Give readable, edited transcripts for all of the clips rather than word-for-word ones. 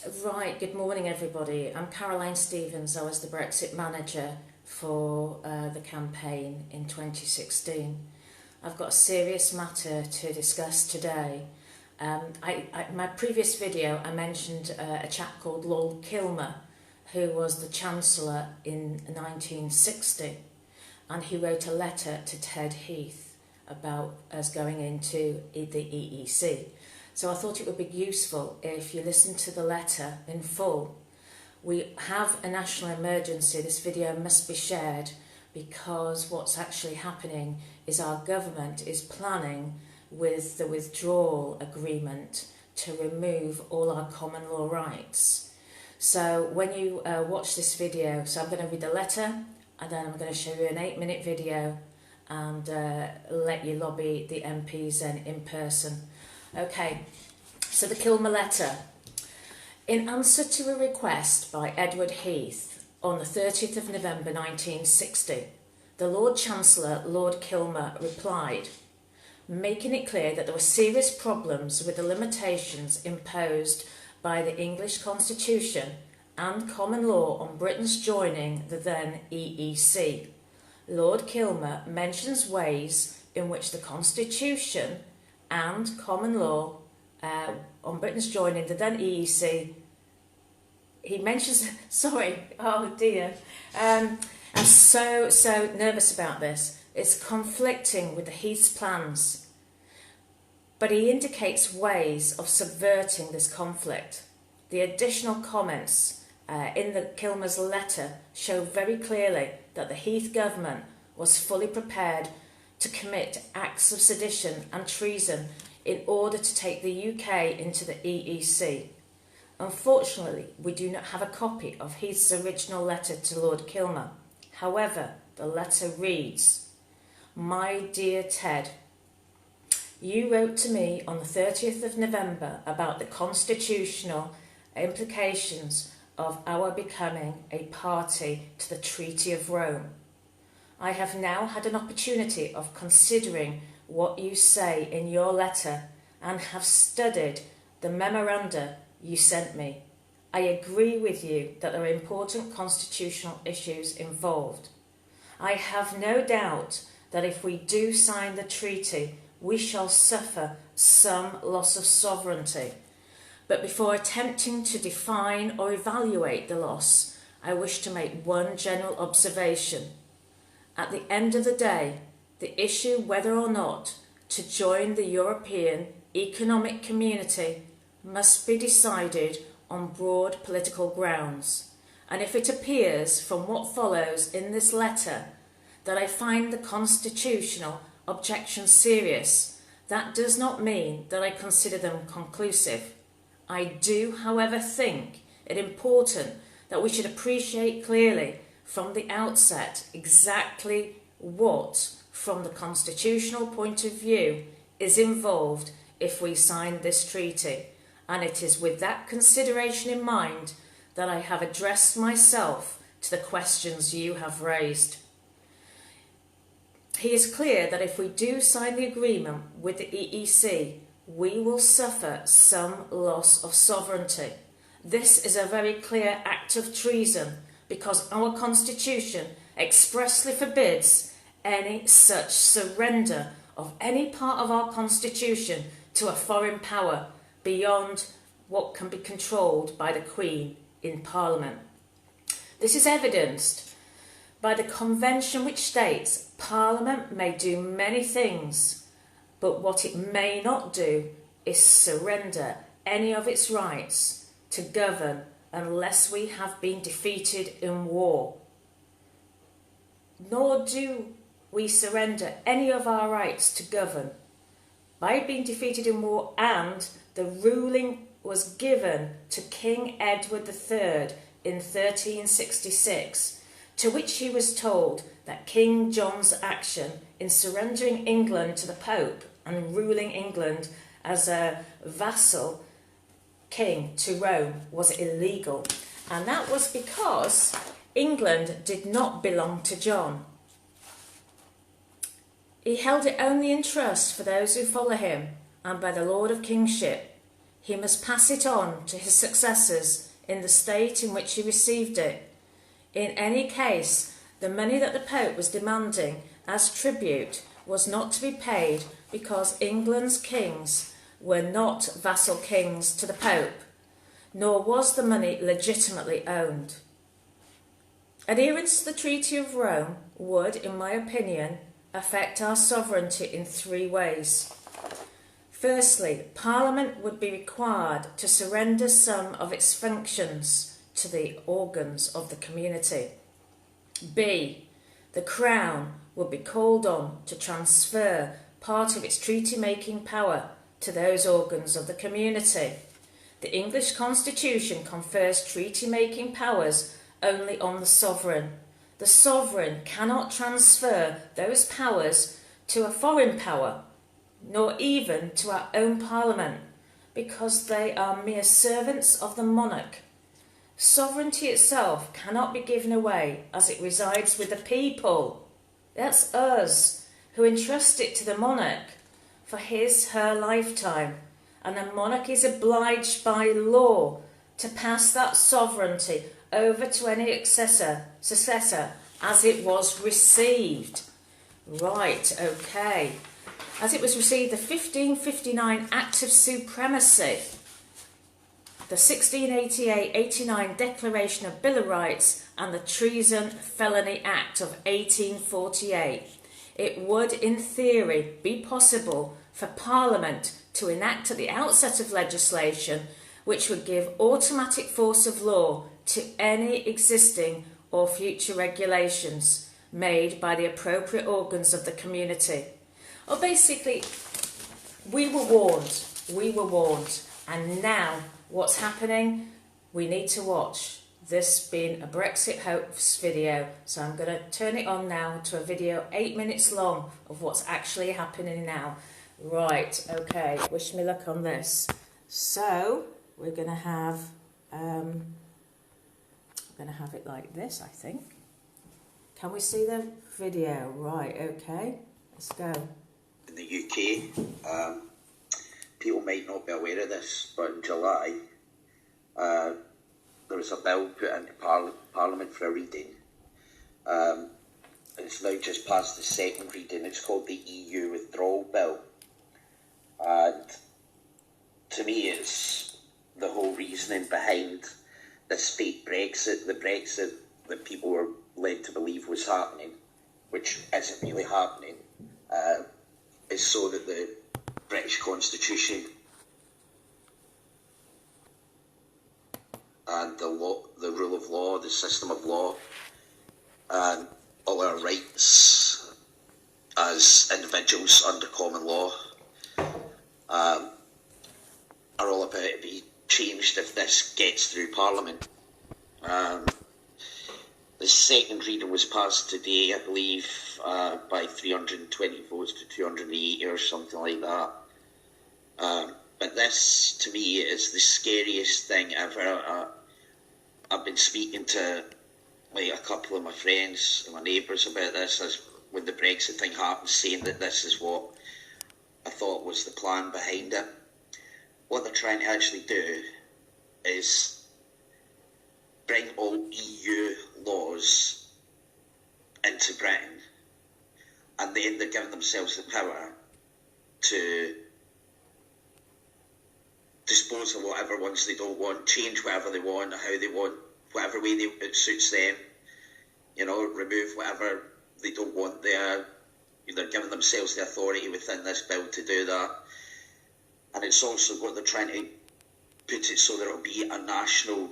Right, good morning everybody. I'm Caroline Stevens. I was the Brexit manager for the campaign in 2016. I've got a serious matter to discuss today. My previous video I mentioned a chap called Lord Kilmer, who was the Chancellor in 1960, and he wrote a letter to Ted Heath about us going into the EEC. So I thought it would be useful if you listen to the letter in full. We have a national emergency. This video must be shared because what's actually happening is our government is planning with the withdrawal agreement to remove all our common law rights. So when you watch this video, so I'm going to read the letter and then I'm going to show you an 8-minute video and let you lobby the MPs then in person. Okay, so the Kilmer letter. In answer to a request by Edward Heath on the 30th of November 1960, the Lord Chancellor, Lord Kilmer, replied, making it clear that there were serious problems with the limitations imposed by the English Constitution and common law on Britain's joining the then EEC. Lord Kilmer mentions ways in which the Constitution and common law on Britain's joining the then EEC. He mentions, oh dear, I'm so nervous about this. It's conflicting with the Heath's plans, but he indicates ways of subverting this conflict. The additional comments in the Kilmer's letter show very clearly that the Heath government was fully prepared to commit acts of sedition and treason in order to take the UK into the EEC. Unfortunately, we do not have a copy of Heath's original letter to Lord Kilmer. However, the letter reads, "My dear Ted, you wrote to me on the 30th of November about the constitutional implications of our becoming a party to the Treaty of Rome. I have now had an opportunity of considering what you say in your letter and have studied the memoranda you sent me. I agree with you that there are important constitutional issues involved. I have no doubt that if we do sign the treaty, we shall suffer some loss of sovereignty. But before attempting to define or evaluate the loss, I wish to make one general observation. At the end of the day, the issue whether or not to join the European Economic Community must be decided on broad political grounds. And if it appears from what follows in this letter that I find the constitutional objections serious, that does not mean that I consider them conclusive. I do, however, think it important that we should appreciate clearly from the outset exactly what, from the constitutional point of view, is involved if we sign this treaty, and it is with that consideration in mind that I have addressed myself to the questions you have raised. He is clear that if we do sign the agreement with the EEC, we will suffer some loss of sovereignty. This is a very clear act of treason because our Constitution expressly forbids any such surrender of any part of our Constitution to a foreign power beyond what can be controlled by the Queen in Parliament. This is evidenced by the Convention which states Parliament may do many things, but what it may not do is surrender any of its rights to govern unless we have been defeated in war. Nor do we surrender any of our rights to govern by being defeated in war, and the ruling was given to King Edward III in 1366, to which he was told that King John's action in surrendering England to the Pope and ruling England as a vassal king to Rome was illegal. And that was because England did not belong to John. He held it only in trust for those who follow him and by the Lord of Kingship. he must pass it on to his successors in the state in which he received it. In any case, the money that the Pope was demanding as tribute was not to be paid because England's kings were not vassal kings to the Pope, nor was the money legitimately owned. Adherence to the Treaty of Rome would, in my opinion, affect our sovereignty in three ways. Firstly, Parliament would be required to surrender some of its functions to the organs of the community. B. The Crown would be called on to transfer part of its treaty-making power to those organs of the community. The English Constitution confers treaty-making powers only on the sovereign. The sovereign cannot transfer those powers to a foreign power, nor even to our own Parliament, because they are mere servants of the monarch. Sovereignty itself cannot be given away as it resides with the people. That's us, who entrust it to the monarch for her lifetime, and the monarch is obliged by law to pass that sovereignty over to any successor as it was received. Right, okay. As it was received, the 1559 Act of Supremacy, the 1688-89 Declaration of Bill of Rights, and the Treason Felony Act of 1848. It would, in theory, be possible for Parliament to enact at the outset of legislation which would give automatic force of law to any existing or future regulations made by the appropriate organs of the community. Or basically, we were warned, and now what's happening? We need to watch. This being a Brexit hoax video, so I'm going to turn it on now to a video 8 minutes long of what's actually happening now. Right, okay, wish me luck on this. So, we're going to have it like this, I think. Can we see the video? Right, okay, let's go. In the UK, people might not be aware of this, but in July, there was a bill put into Parliament for a reading. It's now just passed the second reading. It's called the EU Withdrawal Bill. And to me, it's the whole reasoning behind this fake Brexit, the Brexit that people were led to believe was happening, which isn't really happening, is so that the British Constitution and the rule of law, the system of law, and all our rights as individuals under common law are all about to be changed if this gets through Parliament. The second reading was passed today, I believe, by 320 votes to 280 or something like that. But this, to me, is the scariest thing ever. I've been speaking to like a couple of my friends and my neighbours about this as when the Brexit thing happened, saying that this is what I thought was the plan behind it. What they're trying to actually do is bring all EU laws into Britain, and then they're giving themselves the power to dispose of whatever ones they don't want, change whatever they want, how they want, whatever way it suits them, remove whatever they don't want there. They're giving themselves the authority within this bill to do that. And it's also what they're trying to put it so there will be a national,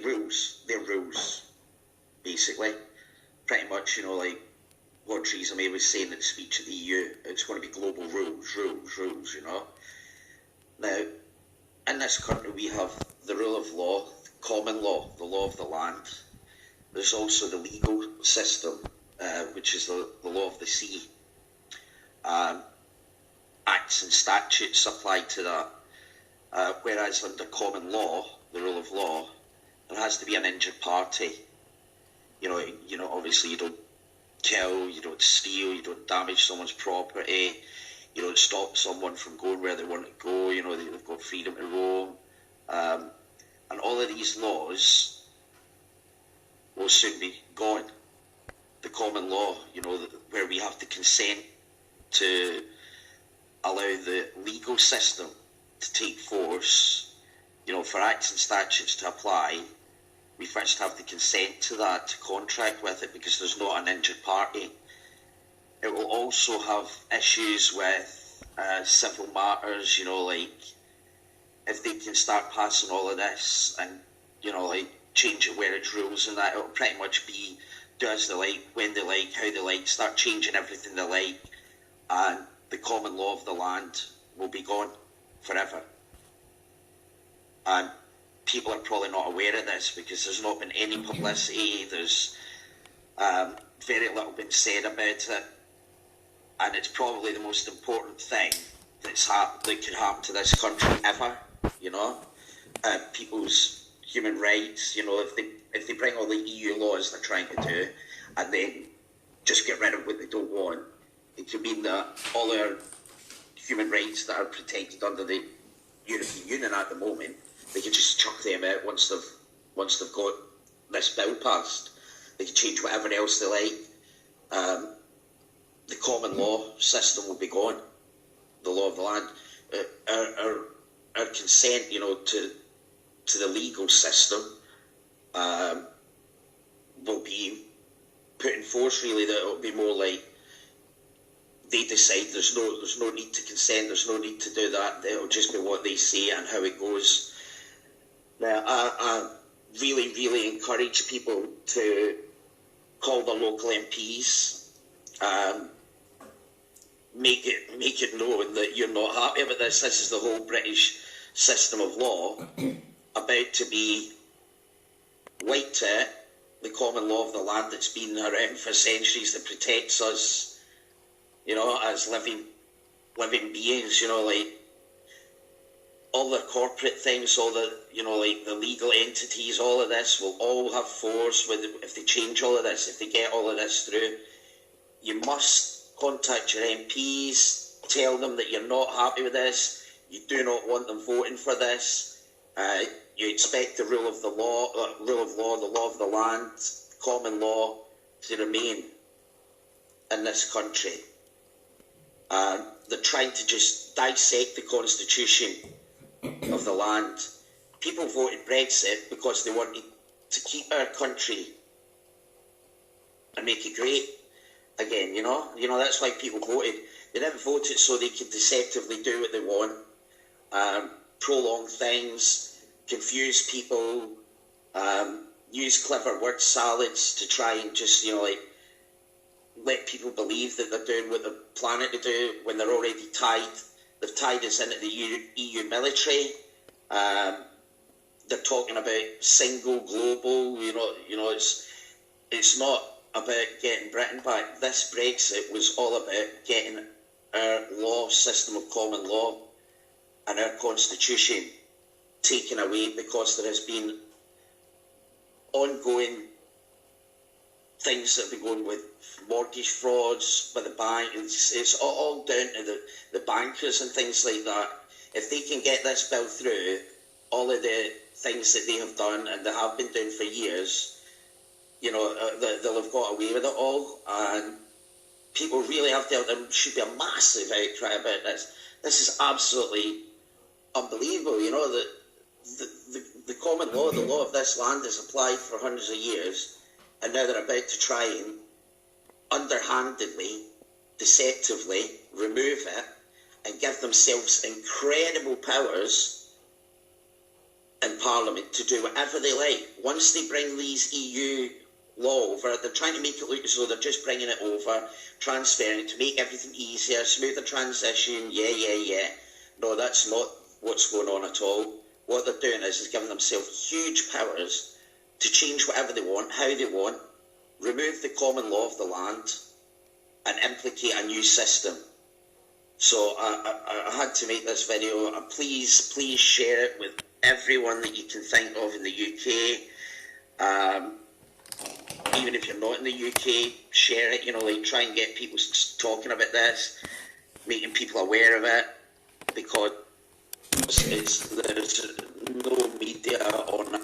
rules. They're rules, basically. Pretty much, like what Theresa May was saying in the speech at the EU. It's going to be global rules, Now, in this country we have the rule of law, common law, the law of the land. There's also the legal system, which is the law of the sea. Acts and statutes apply to that. Whereas under common law, the rule of law, there has to be an injured party. Obviously you don't kill, you don't steal, you don't damage someone's property, you know, stop someone from going where they want to go. You know, they've got freedom to roam. And all of these laws will soon be gone. The common law, you know, where we have to consent to allow the legal system to take force, you know, for acts and statutes to apply, we first have to consent to that, to contract with it, because there's not an injured party. It will also have issues with civil matters, you know, like if they can start passing all of this and, you know, like change it where it's rules and that, it'll pretty much be do as they like, when they like, how they like, start changing everything they like, and the common law of the land will be gone forever. And people are probably not aware of this because there's not been any publicity, there's very little been said about it, and it's probably the most important thing that could happen to this country ever, you know. People's human rights, you know, if they bring all the EU laws they're trying to do and then just get rid of what they don't want, it could mean that all our human rights that are protected under the European Union at the moment, they could just chuck them out once they've got this bill passed. They can change whatever else they like. The common law system will be gone. The law of the land, our consent, you know, to the legal system will be put in force. Really, that it'll be more like they decide. There's no need to consent. There's no need to do that. It'll just be what they say and how it goes. Now, I really, really encourage people to call the local MPs. Make it known that you're not happy with this. This is the whole British system of law about to be wiped out. The common law of the land that's been around for centuries that protects us, you know, as living beings, you know, like all the corporate things, all the, you know, like the legal entities, all of this will all have force if they change all of this, if they get all of this through. You must contact your MPs, tell them that you're not happy with this, you do not want them voting for this, you expect the rule of law, the law of the land, common law to remain in this country. They're trying to just dissect the constitution of the land. People voted Brexit because they wanted to keep our country and make it great again, you know, that's why people voted. They didn't vote it so they could deceptively do what they want, prolong things, confuse people, use clever word salads to try and just, you know, like let people believe that they're doing what they're planning to do when they're already tied. They've tied us into the EU military. They're talking about single global, you know, it's not about getting Britain back. This Brexit was all about getting our law system of common law and our constitution taken away because there has been ongoing things that have been going with mortgage frauds with the bank. It's all down to the bankers and things like that. If they can get this bill through, all of the things that they have done and they have been doing for years, you know, they'll have got away with it all, and people really have to. There should be a massive outcry about this. This is absolutely unbelievable. You know, the common law, the law of this land, is applied for hundreds of years, and now they're about to try and underhandedly, deceptively remove it and give themselves incredible powers in Parliament to do whatever they like. Once they bring these EU law over, they're trying to make it look as though they're just bringing it over, transferring it to make everything easier, smoother transition, yeah. No, that's not what's going on at all. What they're doing is giving themselves huge powers to change whatever they want, how they want, remove the common law of the land, and implicate a new system. So I had to make this video. Please share it with everyone that you can think of in the UK. Even if you're not in the UK, share it, you know, like try and get people talking about this. making people aware of it, because there's no media on it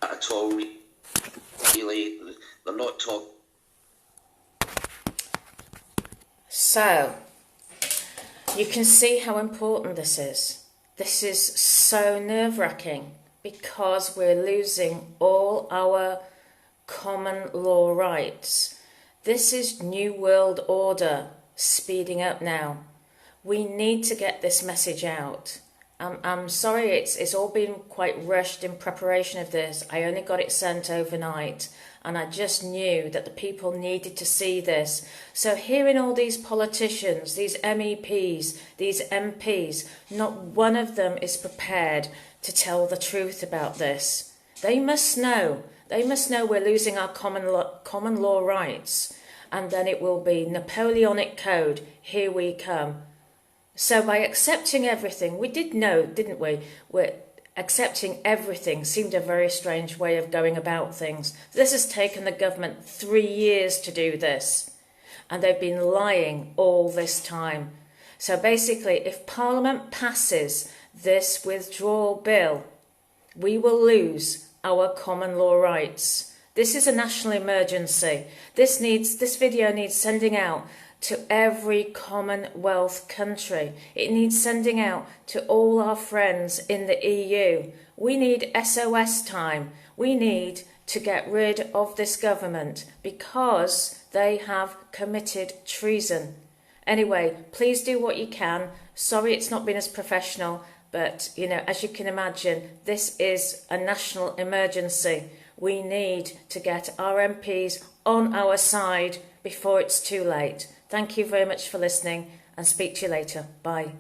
at all. Really, they're not talking. So, you can see how important this is. This is so nerve-wracking because we're losing all our common law rights. This is New World Order speeding up now. We need to get this message out. I'm sorry, it's all been quite rushed in preparation of this. I only got it sent overnight, and I just knew that the people needed to see this. So hearing all these politicians, these MEPs, these MPs, not one of them is prepared to tell the truth about this. They must know. They must know we're losing our common law rights, and then it will be Napoleonic Code, here we come. So by accepting everything, we did know, didn't we? Accepting everything seemed a very strange way of going about things. This has taken the government 3 years to do this, and they've been lying all this time. So basically, if Parliament passes this withdrawal bill, we will lose our common law rights. This is a national emergency. This video needs sending out to every Commonwealth country. It needs sending out to all our friends in the EU. We need SOS time. We need to get rid of this government because they have committed treason. Anyway, please do what you can. Sorry it's not been as professional, but as you can imagine, this is a national emergency. We need to get our MPs on our side before it's too late. Thank you very much for listening, and speak to you later. Bye.